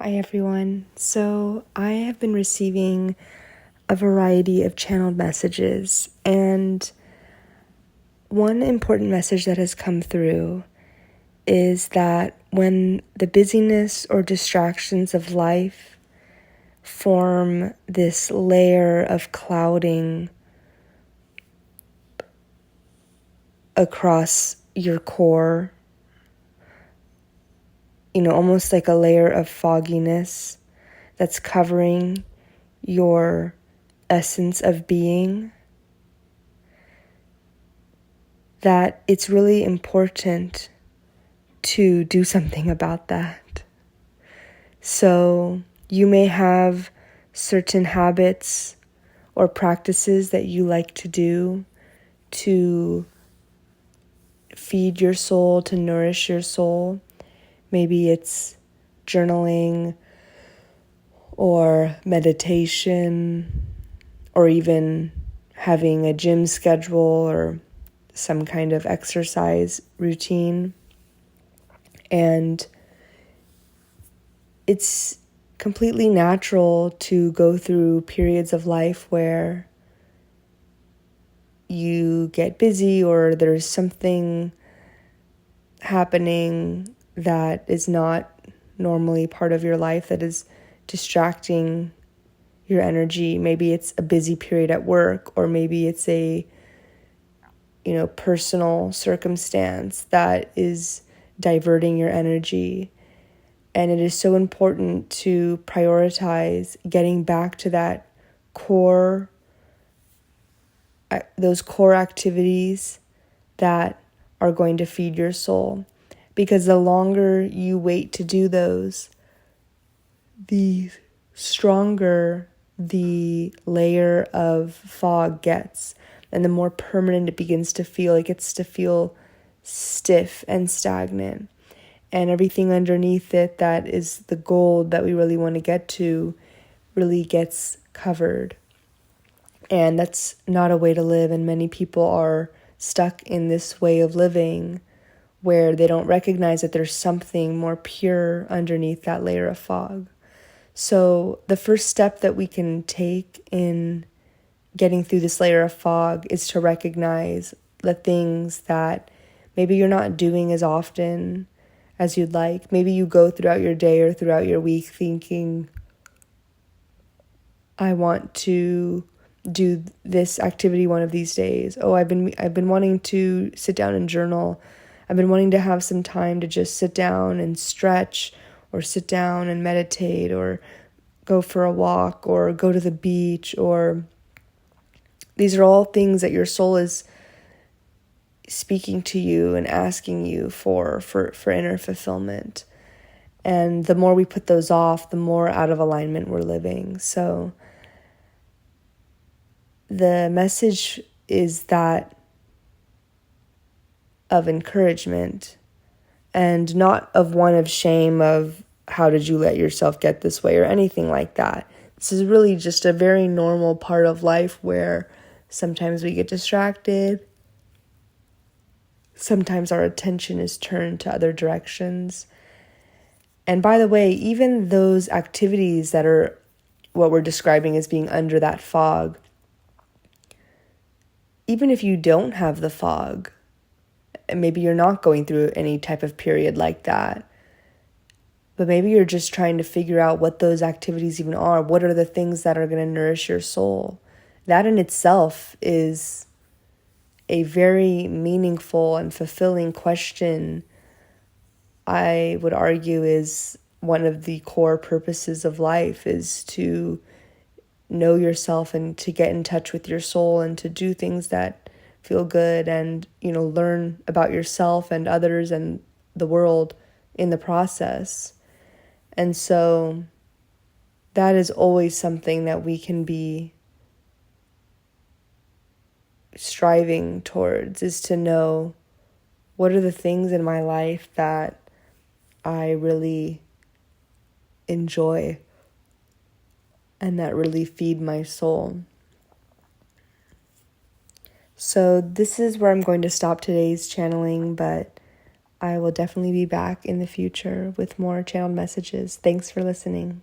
Hi everyone. So I have been receiving a variety of channeled messages, and one important message that has come through is that when the busyness or distractions of life form this layer of clouding across your core, almost like a layer of fogginess that's covering your essence of being, that it's really important to do something about that. So you may have certain habits or practices that you like to do to feed your soul, to nourish your soul. Maybe it's journaling or meditation, or even having a gym schedule or some kind of exercise routine. And it's completely natural to go through periods of life where you get busy or there's something happening that is not normally part of your life that is distracting your energy. Maybe it's a busy period at work, or maybe it's a personal circumstance that is diverting your energy. And it is so important to prioritize getting back to those core activities that are going to feed your soul. Because the longer you wait to do those, the stronger the layer of fog gets, and the more permanent it begins to feel. It gets to feel stiff and stagnant. And everything underneath it that is the gold that we really want to get to really gets covered. And that's not a way to live. And many people are stuck in this way of living where they don't recognize that there's something more pure underneath that layer of fog. So the first step that we can take in getting through this layer of fog is to recognize the things that maybe you're not doing as often as you'd like. Maybe you go throughout your day or throughout your week thinking, I want to do this activity one of these days. Oh, I've been wanting to sit down and journal. I've been wanting to have some time to just sit down and stretch, or sit down and meditate, or go for a walk, or go to the beach, or these are all things that your soul is speaking to you and asking you for inner fulfillment. And the more we put those off, the more out of alignment we're living. So the message is that of encouragement, and not of one of shame of how did you let yourself get this way or anything like that. This is really just a very normal part of life where sometimes we get distracted. Sometimes our attention is turned to other directions. And by the way, even those activities that are what we're describing as being under that fog, even if you don't have the fog, and maybe you're not going through any type of period like that, but maybe you're just trying to figure out what those activities even are. What are the things that are going to nourish your soul? That in itself is a very meaningful and fulfilling question. I would argue is one of the core purposes of life, is to know yourself and to get in touch with your soul and to do things that feel good and, learn about yourself and others and the world in the process. And so that is always something that we can be striving towards, is to know what are the things in my life that I really enjoy and that really feed my soul. So this is where I'm going to stop today's channeling, but I will definitely be back in the future with more channeled messages. Thanks for listening.